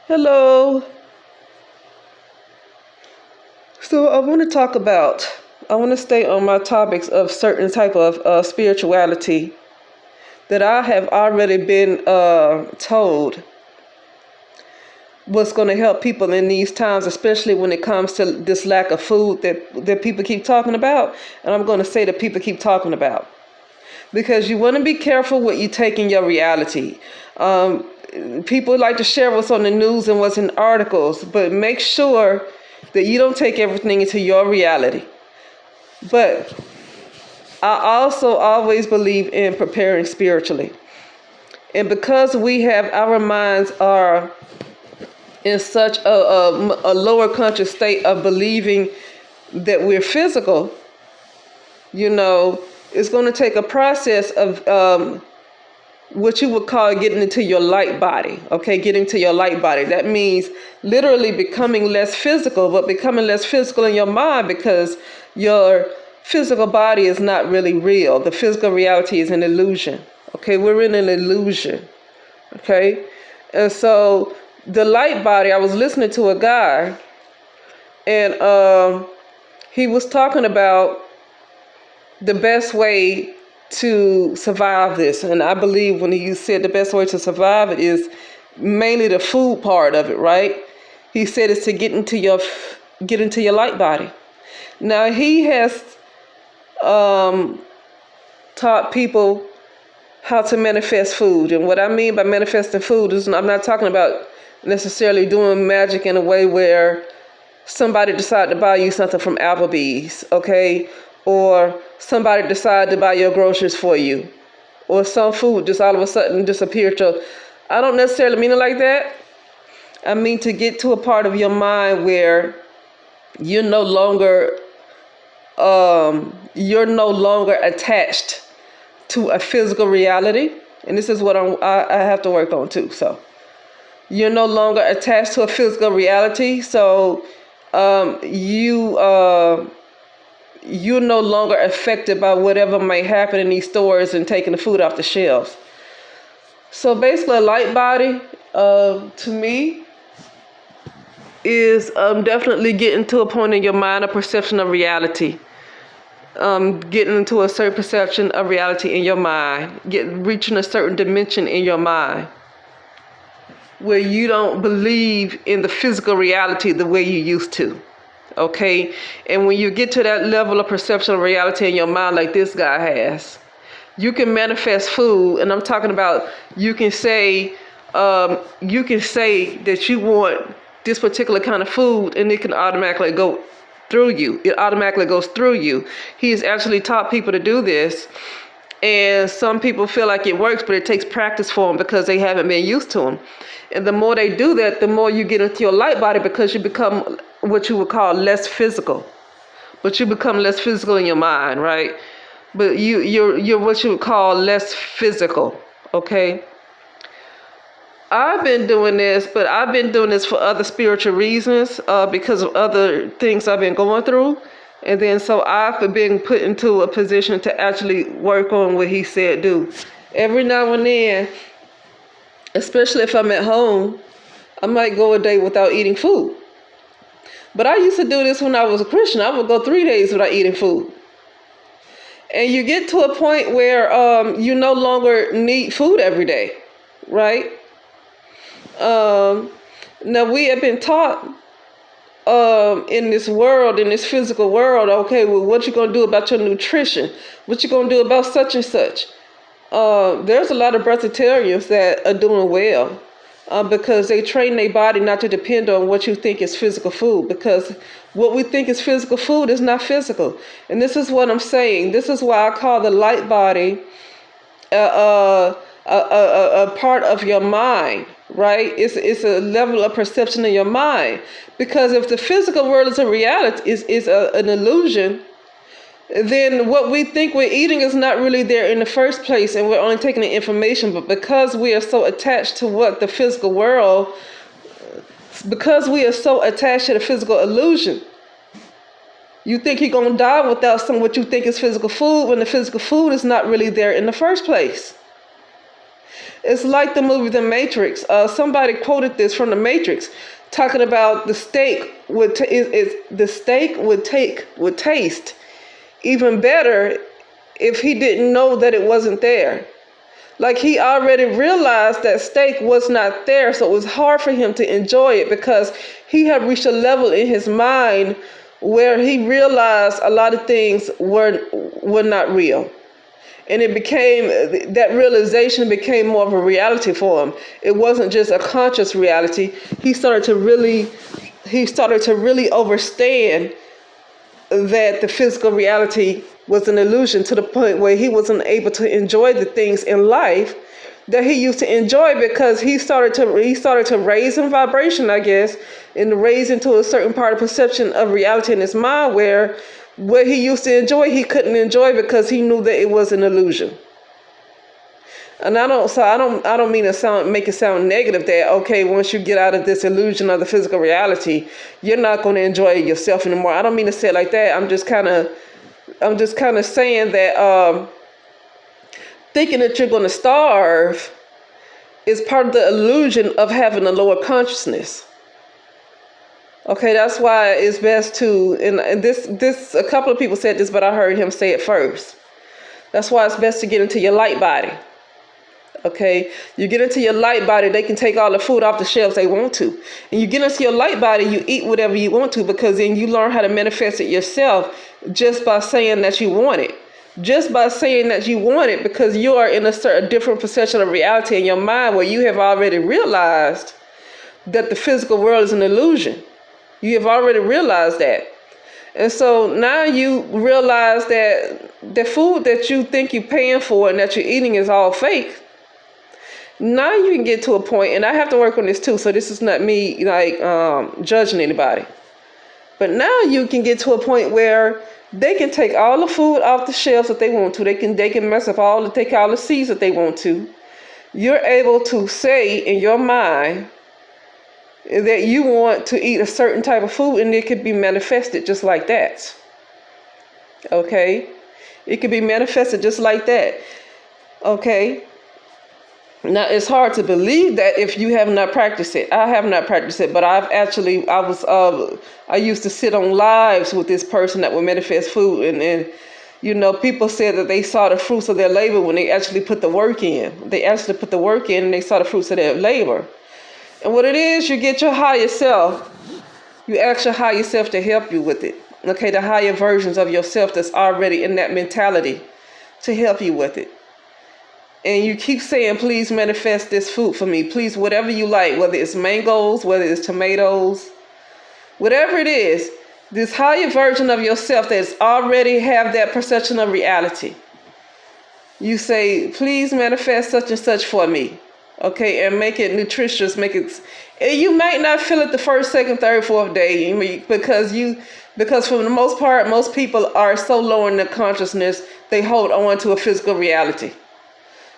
Hello. So I want to stay on my topics of certain type of spirituality that I have already been told what's going to help people in these times, especially when it comes to this lack of food that people keep talking about. And I'm going to say that people keep talking about. Because you want to be careful what you take in your reality. People like to share what's on the news and what's in articles, but make sure that you don't take everything into your reality. But I also always believe in preparing spiritually. And because our minds are in such a lower conscious state of believing that we're physical, it's going to take a process of what you would call getting into your light body. Okay, getting to your light body. That means literally becoming less physical, but becoming less physical in your mind, because your physical body is not really real. The physical reality is an illusion. Okay, we're in an illusion. Okay, and so the light body, I was listening to a guy, and he was talking about the best way to survive this. And I believe when he said the best way to survive it is mainly the food part of it, right? He said it's to get into your light body. Now he has taught people how to manifest food. And what I mean by manifesting food is, I'm not talking about necessarily doing magic in a way where somebody decided to buy you something from Applebee's, okay? Or somebody decided to buy your groceries for you. Or some food just all of a sudden disappeared. I don't necessarily mean it like that. I mean to get to a part of your mind where you're no longer attached to a physical reality. And this is what I have to work on too. So you're no longer attached to a physical reality. So you're no longer affected by whatever might happen in these stores and taking the food off the shelves. So basically a light body, to me, is definitely getting to a point in your mind, a perception of reality. Getting into a certain perception of reality in your mind. Reaching a certain dimension in your mind where you don't believe in the physical reality the way you used to. Okay, and when you get to that level of perception of reality in your mind, like this guy has, you can manifest food. And I'm talking about you can say that you want this particular kind of food, and it can automatically go through you. It automatically goes through you. He has actually taught people to do this, and some people feel like it works, but it takes practice for them because they haven't been used to them. And the more they do that, the more you get into your light body, because you become what you would call less physical. But you become less physical in your mind, right? But you're what you would call less physical, okay? I've been doing this, but I've been doing this for other spiritual reasons, because of other things I've been going through. And then so I've been put into a position to actually work on what he said do. Every now and then, especially if I'm at home, I might go a day without eating food. But I used to do this when I was a Christian. I would go 3 days without eating food. And you get to a point where you no longer need food every day, right? Now we have been taught in this world, in this physical world, okay, well, what you going to do about your nutrition? What you going to do about such and such? There's a lot of breatharians that are doing well. Because they train their body not to depend on what you think is physical food, because what we think is physical food is not physical. And this is what I'm saying. This is why I call the light body a part of your mind, right? It's a level of perception in your mind. Because if the physical world is a reality, is an illusion, then what we think we're eating is not really there in the first place, and we're only taking the information. But because we are so attached to what the physical world, because we are so attached to the physical illusion, you think you're going to die without some what you think is physical food, when the physical food is not really there in the first place. It's like the movie The Matrix. Somebody quoted this from The Matrix, talking about the steak would taste even better if he didn't know that it wasn't there. Like, he already realized that steak was not there, so it was hard for him to enjoy it because he had reached a level in his mind where he realized a lot of things were not real. And that realization became more of a reality for him. It wasn't just a conscious reality. He started to really understand that the physical reality was an illusion, to the point where he wasn't able to enjoy the things in life that he used to enjoy, because he started to raise in vibration, I guess, and raise into a certain part of perception of reality in his mind where what he used to enjoy, he couldn't enjoy because he knew that it was an illusion. And I don't mean to make it sound negative that, okay, once you get out of this illusion of the physical reality, you're not going to enjoy yourself anymore. I don't mean to say it like that. I'm just kind of saying that thinking that you're going to starve is part of the illusion of having a lower consciousness. Okay, that's why it's best to, and this a couple of people said this, but I heard him say it first. That's why it's best to get into your light body. Okay, you get into your light body, they can take all the food off the shelves they want to. And you get into your light body, you eat whatever you want to, because then you learn how to manifest it yourself just by saying that you want it. Just by saying that you want it, because you are in a different perception of reality in your mind where you have already realized that the physical world is an illusion. You have already realized that. And so now you realize that the food that you think you're paying for and that you're eating is all fake. Now you can get to a point, and I have to work on this too, so this is not me judging anybody. But now you can get to a point where they can take all the food off the shelves that they want to. They can mess up take all the seeds that they want to. You're able to say in your mind that you want to eat a certain type of food, and it could be manifested just like that. Okay? It could be manifested just like that. Okay? Now, it's hard to believe that if you have not practiced it. I have not practiced it, but I used to sit on lives with this person that would manifest food, and people said that they saw the fruits of their labor when they actually put the work in. They actually put the work in, and they saw the fruits of their labor. And what it is, you get your higher self. You ask your higher self to help you with it. Okay, the higher versions of yourself that's already in that mentality to help you with it. And you keep saying, please manifest this food for me. Please, whatever you like, whether it's mangoes, whether it's tomatoes, whatever it is, this higher version of yourself that's already have that perception of reality. You say, please manifest such and such for me. Okay, and make it nutritious, and you might not feel it the first, second, third, fourth day, because for the most part, most people are so low in their consciousness, they hold on to a physical reality.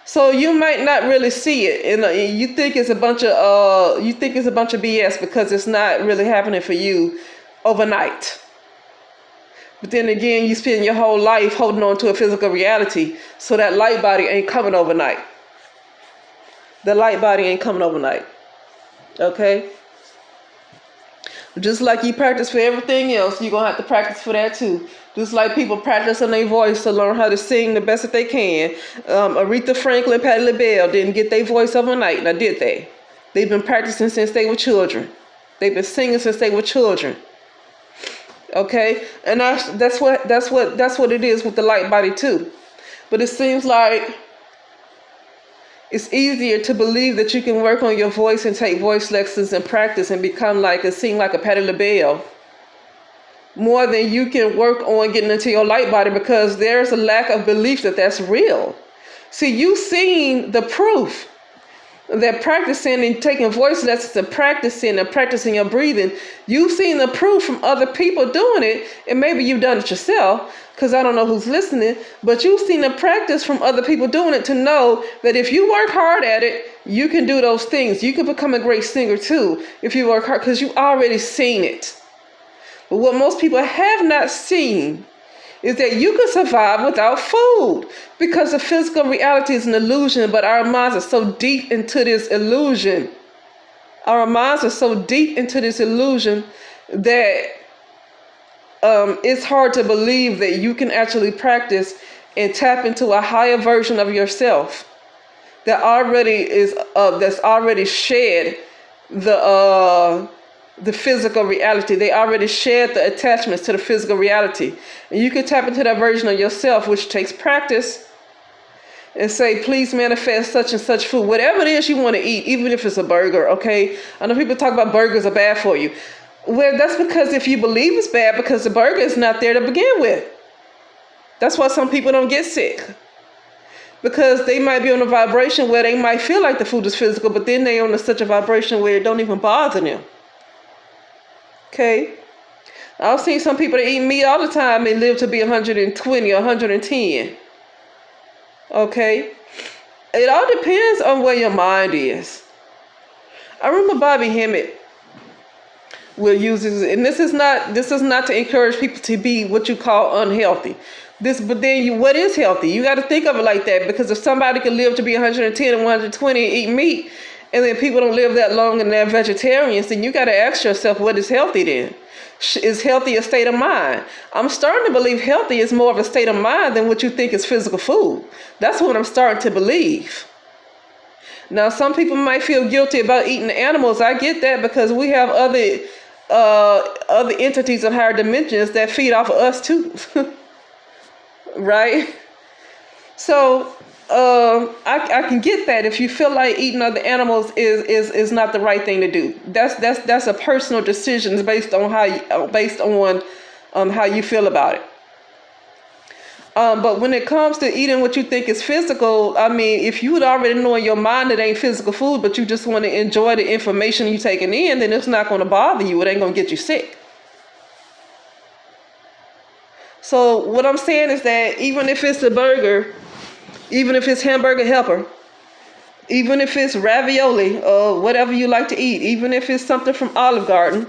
So you might not really see it, and you think it's a bunch of BS because it's not really happening for you overnight. But then again, you spend your whole life holding on to a physical reality, so that light body ain't coming overnight. The light body ain't coming overnight. Okay? Just like you practice for everything else, you're going to have to practice for that too. Just like people practice on their voice to learn how to sing the best that they can. Aretha Franklin, Patti LaBelle didn't get their voice overnight. Now, did they? They've been practicing since they were children. They've been singing since they were children. Okay? And that's what it is with the light body too. But it seems like it's easier to believe that you can work on your voice and take voice lessons and practice and sing like a Patti LaBelle more than you can work on getting into your light body, because there's a lack of belief that that's real. See, you've seen the proof that practicing and taking voice lessons and practicing your breathing, you've seen the proof from other people doing it, and maybe you've done it yourself, because I don't know who's listening, but you've seen the practice from other people doing it to know that if you work hard at it, you can do those things. You can become a great singer too if you work hard, because you've already seen it. But what most people have not seen is that you can survive without food, because the physical reality is an illusion, but our minds are so deep into this illusion. Our minds are so deep into this illusion that it's hard to believe that you can actually practice and tap into a higher version of yourself that already is that's already shed the physical reality. They already shed the attachments to the physical reality, and you can tap into that version of yourself, which takes practice, and say, please manifest such and such food, whatever it is you want to eat, even if it's a burger. Okay, I know people talk about burgers are bad for you. Well, that's because if you believe it's bad, because the burger is not there to begin with. That's why some people don't get sick, because they might be on a vibration where they might feel like the food is physical, but then they on such a vibration where it don't even bother them. Okay, I've seen some people that eat meat all the time and live to be 120 or 110. Okay, it all depends on where your mind is. I remember Bobby Hemmett will use this, and this is not to encourage people to be what you call unhealthy. But then what is healthy? You got to think of it like that, because if somebody can live to be 110 and 120 and eat meat, and then people don't live that long and they're vegetarians, then you got to ask yourself, what is healthy then? Is healthy a state of mind? I'm starting to believe healthy is more of a state of mind than what you think is physical food. That's what I'm starting to believe. Now, some people might feel guilty about eating animals. I get that, because we have other entities of higher dimensions that feed off of us too. Right? So I can get that if you feel like eating other animals is not the right thing to do. That's a personal decision based on how you feel about it. But when it comes to eating what you think is physical, I mean, if you would already know in your mind it ain't physical food, but you just want to enjoy the information you're taking in, then it's not going to bother you. It ain't going to get you sick. So what I'm saying is that even if it's a burger, even if it's hamburger helper, even if it's ravioli or whatever you like to eat, even if it's something from Olive Garden,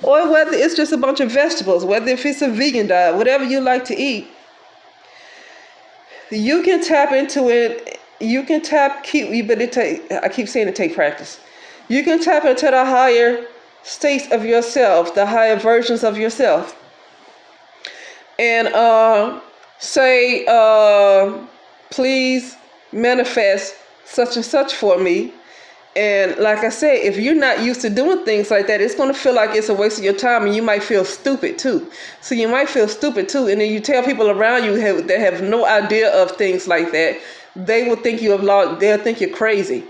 or whether it's just a bunch of vegetables, whether if it's a vegan diet, whatever you like to eat, you can tap into it. I keep saying it take practice. You can tap into the higher states of yourself, the higher versions of yourself, and say, please manifest such and such for me. And like I said, if you're not used to doing things like that, it's going to feel like it's a waste of your time, and you might feel stupid too. So you might feel stupid too, and then you tell people around you that have no idea of things like that, they will think they'll think you're crazy.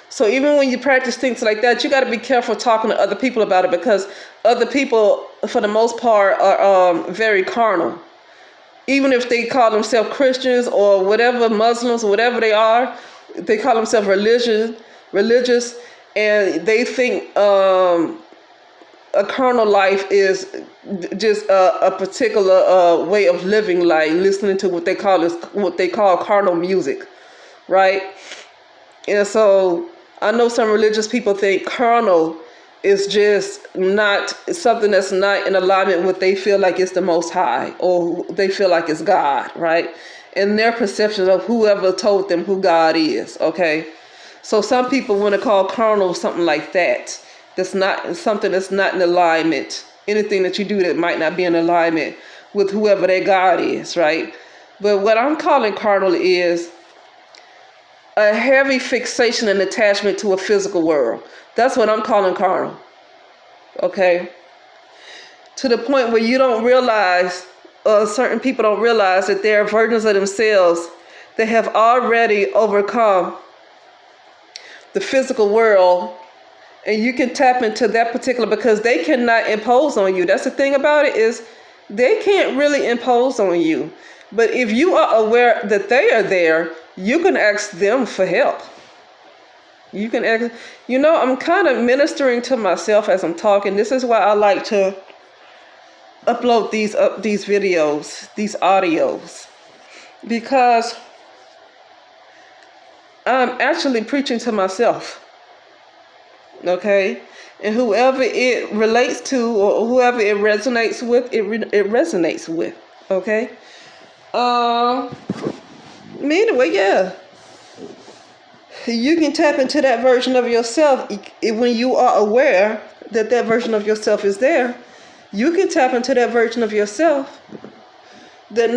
So even when you practice things like that, you got to be careful talking to other people about it, because other people, for the most part, are very carnal. Even if they call themselves Christians or whatever, Muslims or whatever they are, they call themselves religious, and they think a carnal life is just a particular way of living, like listening to what they call carnal music, right? And so I know some religious people think carnal is just not something that's not in alignment with what they feel like it's the Most High, or they feel like it's God, right? And their perception of whoever told them who God is, okay? So some people want to call carnal something like that. That's not something that's not in alignment. Anything that you do that might not be in alignment with whoever their God is, right? But what I'm calling carnal is a heavy fixation and attachment to a physical world. That's what I'm calling carnal. Okay? To the point where you don't realize, certain people don't realize that there are versions of themselves that have already overcome the physical world, and you can tap into that particular, because they cannot impose on you. That's the thing about it, is they can't really impose on you. But if you are aware that they are there, you can ask them for help. You can ask, I'm kind of ministering to myself as I'm talking. This is why I like to upload these videos, these audios, because I'm actually preaching to myself, okay? And whoever it relates to, or whoever it resonates with, it resonates with, Okay. Anyway, yeah. You can tap into that version of yourself when you are aware that that version of yourself is there. You can tap into that version of yourself that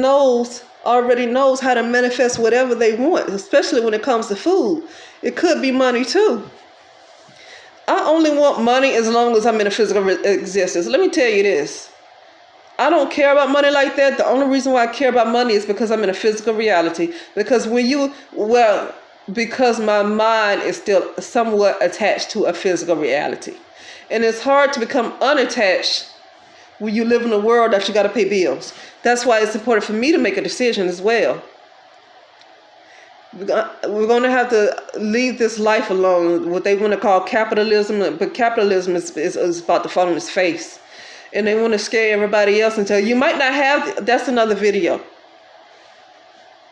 already knows how to manifest whatever they want, especially when it comes to food. It could be money too. I only want money as long as I'm in a physical existence. Let me tell you this. I don't care about money like that. The only reason why I care about money is because I'm in a physical reality. Because because my mind is still somewhat attached to a physical reality. And it's hard to become unattached when you live in a world that you got to pay bills. That's why it's important for me to make a decision as well. We're going to have to leave this life alone, what they want to call capitalism. But capitalism is about to fall on its face. And they want to scare everybody else and tell you might not have, that's another video.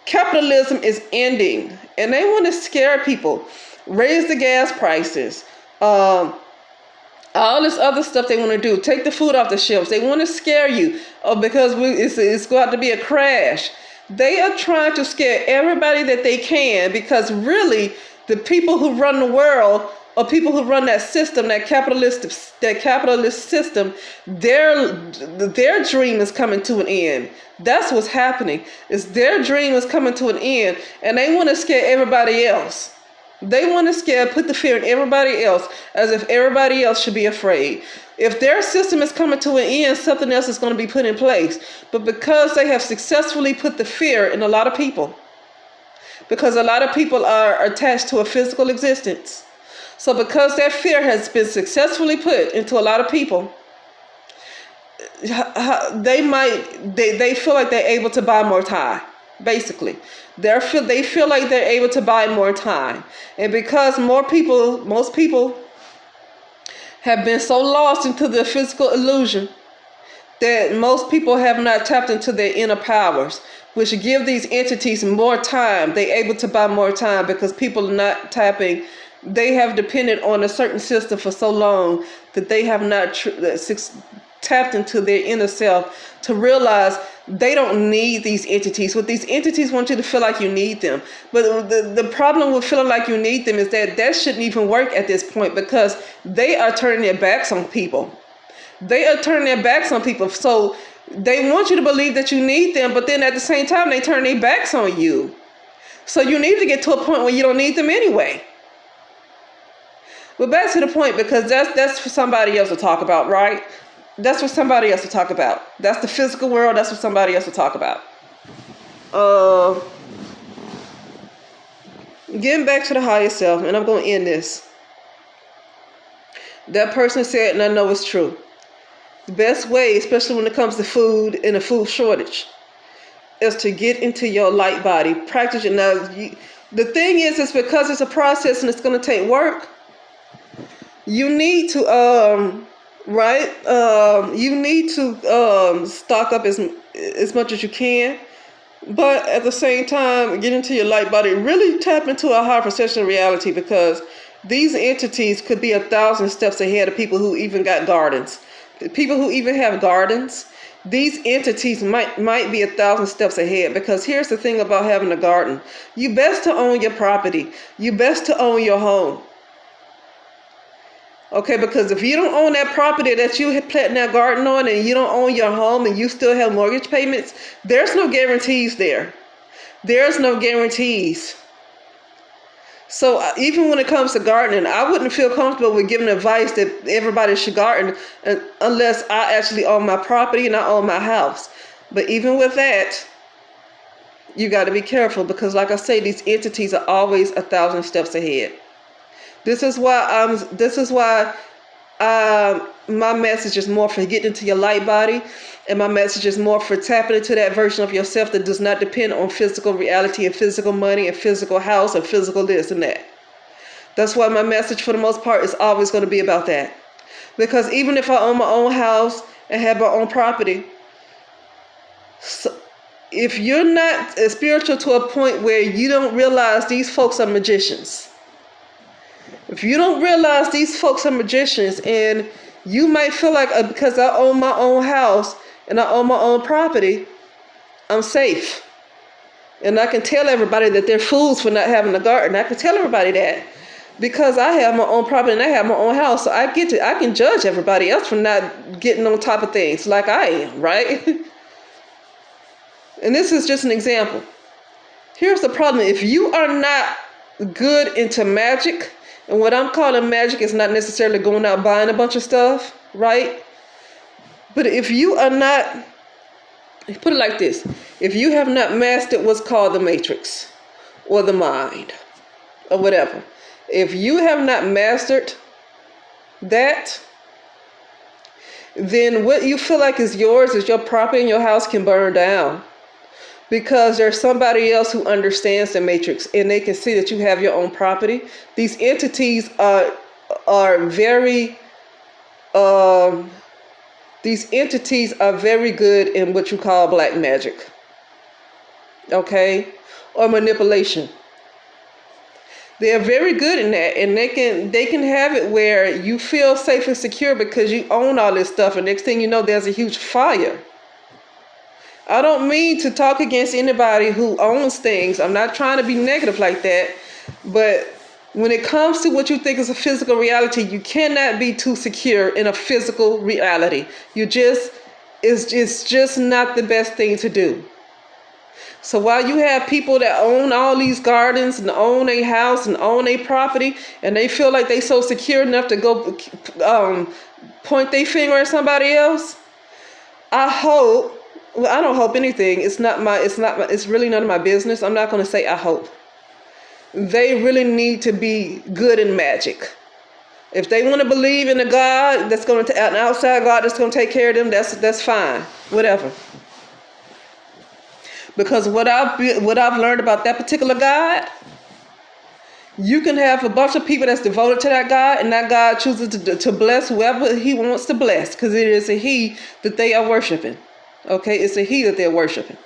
Capitalism is ending. And they want to scare people. Raise the gas prices. All this other stuff they want to do. Take the food off the shelves. They want to scare you because it's going to be a crash. They are trying to scare everybody that they can, because really the people who run the world or people who run that system, that capitalist system, their dream is coming to an end. That's what's happening. Is their dream is coming to an end, and they want to scare everybody else. They want to put the fear in everybody else, as if everybody else should be afraid. If their system is coming to an end, something else is going to be put in place. But because they have successfully put the fear in a lot of people, because a lot of people are attached to a physical existence. So because that fear has been successfully put into a lot of people, they feel like they're able to buy more time. Basically, they feel like they're able to buy more time. And because most people have been so lost into the physical illusion that most people have not tapped into their inner powers, which give these entities more time. They're able to buy more time because people are not tapping. They have depended on a certain system for so long that they have not tapped into their inner self to realize they don't need these entities. What these entities want you to feel like you need them. But the problem with feeling like you need them is that shouldn't even work at this point, because they are turning their backs on people. They are turning their backs on people. So they want you to believe that you need them, but then at the same time, they turn their backs on you. So you need to get to a point where you don't need them anyway. But back to the point, because that's for somebody else to talk about, right? That's for somebody else to talk about. That's the physical world. That's for somebody else to talk about. Getting back to the higher self, and I'm going to end this. That person said, and I know it's true, the best way, especially when it comes to food and a food shortage, is to get into your light body. Practice it. Now, the thing is, it's because it's a process and it's going to take work. You need to you need to stock up as much as you can, but at the same time, get into your light body. Really tap into a high perception of reality, because these entities could be 1,000 steps ahead of people who even got gardens. People who even have gardens, these entities might be 1,000 steps ahead. Because here's the thing about having a garden: you best to own your property. You best to own your home. Okay, because if you don't own that property that you have planted that garden on, and you don't own your home, and you still have mortgage payments, there's no guarantees there. There's no guarantees. So even when it comes to gardening, I wouldn't feel comfortable with giving advice that everybody should garden unless I actually own my property and I own my house. But even with that, you got to be careful, because like I say, these entities are always 1,000 steps ahead. This is why my message is more for getting into your light body, and my message is more for tapping into that version of yourself that does not depend on physical reality and physical money and physical house and physical this and that. That's why my message for the most part is always going to be about that. Because even if I own my own house and have my own property, so if you're not spiritual to a point where you don't realize these folks are magicians, if you don't realize these folks are magicians, and you might feel like because I own my own house and I own my own property, I'm safe. And I can tell everybody that they're fools for not having a garden. I can tell everybody that because I have my own property and I have my own house. So I can judge everybody else for not getting on top of things like I am, right? And this is just an example. Here's the problem. If you are not good into magic, and what I'm calling magic is not necessarily going out buying a bunch of stuff, right? But if you are not, put it like this, if you have not mastered what's called the matrix or the mind or whatever, if you have not mastered that, then what you feel like is yours is your property and your house can burn down because there's somebody else who understands the matrix and they can see that you have your own property. These entities are very good in what you call black magic, okay, or manipulation. They're very good in that, and they can have it where you feel safe and secure because you own all this stuff, and next thing you know, there's a huge fire. I don't mean to talk against anybody who owns things. I'm not trying to be negative like that, but when it comes to what you think is a physical reality, you cannot be too secure in a physical reality. It's just not the best thing to do. So while you have people that own all these gardens and own a house and own a property, and they feel like they so secure enough to go point their finger at somebody else, I don't hope anything. It's really none of my business. I'm not going to say I hope. They really need to be good in magic. If they want to believe in a God that's going to, an outside God that's going to take care of them, that's fine. Whatever. Because what I've learned about that particular God, you can have a bunch of people that's devoted to that God, and that God chooses to bless whoever he wants to bless, because it is a he that they are worshiping. Okay, it's a he that they're worshiping.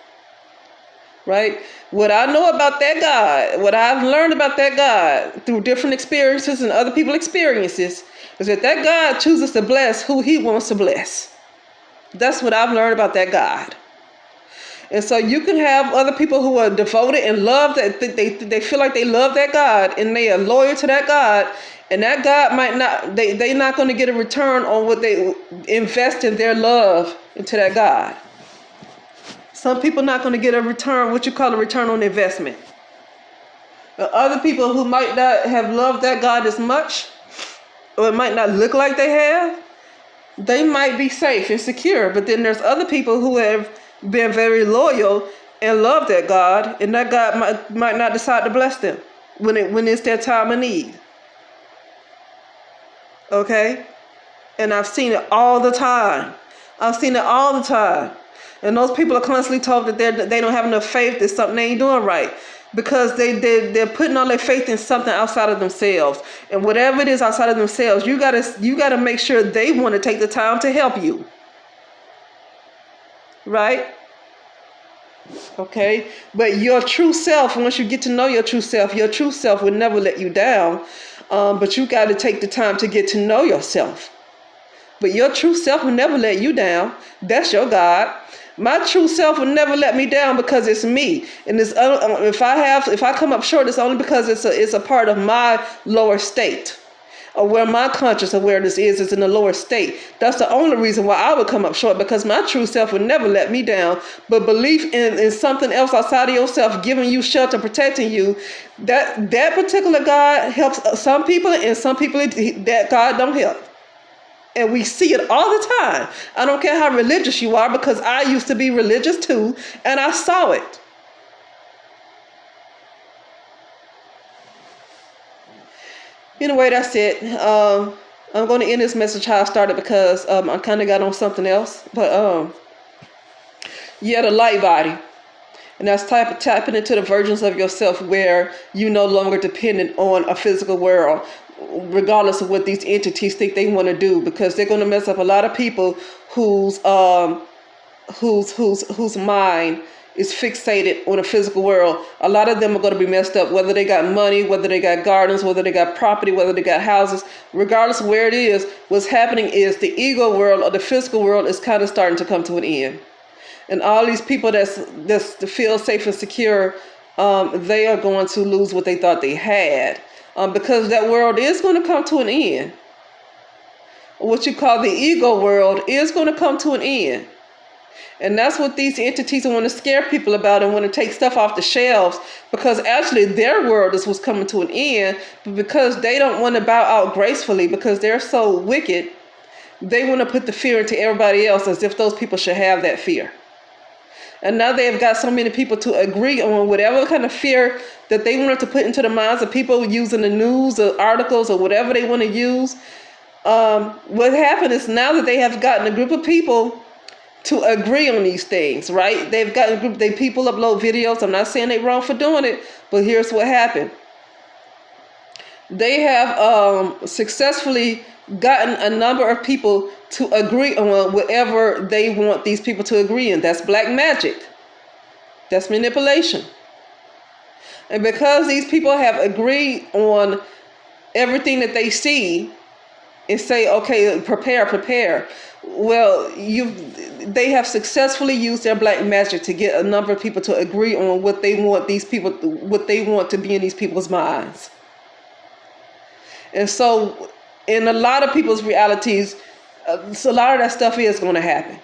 Right? What I know about that God, what I've learned about that God through different experiences and other people's experiences, is that God chooses to bless who he wants to bless. That's what I've learned about that God. And so you can have other people who are devoted and love that they feel like they love that God and they are loyal to that God, and that God might not, they're not going to get a return on what they invest in their love into that God. Some people not going to get a return, what you call a return on investment. Other people who might not have loved that God as much, or it might not look like they have, they might be safe and secure. But then there's other people who have been very loyal and love that God, and that God might not decide to bless them when it's their time of need. Okay? And I've seen it all the time. And those people are constantly told that they don't have enough faith, that something they ain't doing right. Because they're putting all their faith in something outside of themselves. And whatever it is outside of themselves, you gotta make sure they want to take the time to help you. Right? Okay? But your true self, once you get to know your true self will never let you down. But you got to take the time to get to know yourself. But your true self will never let you down. That's your God. My true self will never let me down because it's me. And it's, if I come up short, it's only because it's a part of my lower state, or where my conscious awareness is in the lower state. That's the only reason why I would come up short, because my true self would never let me down. But belief in something else outside of yourself, giving you shelter, protecting you, that particular God helps some people, and some people that God don't help. And we see it all the time. I don't care how religious you are, because I used to be religious too, and I saw it. Anyway, that's it. I'm going to end this message how I started, because I kind of got on something else. But yeah, the light body. And that's tapping into the versions of yourself where you no longer dependent on a physical world, regardless of what these entities think they want to do, because they're going to mess up a lot of people whose mind is fixated on a physical world. A lot of them are going to be messed up, whether they got money, whether they got gardens, whether they got property, whether they got houses. Regardless of where it is, what's happening is the ego world or the physical world is kind of starting to come to an end. And all these people that's to feel safe and secure, they are going to lose what they thought they had, because that world is going to come to an end. What you call the ego world is going to come to an end. And that's what these entities want to scare people about and want to take stuff off the shelves, because actually their world is what's coming to an end. But because they don't want to bow out gracefully, because they're so wicked, they want to put the fear into everybody else as if those people should have that fear. And now they've got so many people to agree on whatever kind of fear that they wanted to put into the minds of people using the news or articles or whatever they want to use. What happened is now that they have gotten a group of people to agree on these things, right? They've got a group, people upload videos. I'm not saying they're wrong for doing it, but here's what happened. They have successfully gotten a number of people to agree on whatever they want these people to agree in. That's black magic. That's manipulation. And because these people have agreed on everything that they see and say, okay, prepare. Well, they have successfully used their black magic to get a number of people to agree on what they want to be in these people's minds. And so in a lot of people's realities, so a lot of that stuff is going to happen.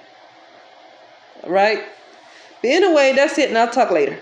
Right? But anyway, that's it, and I'll talk later.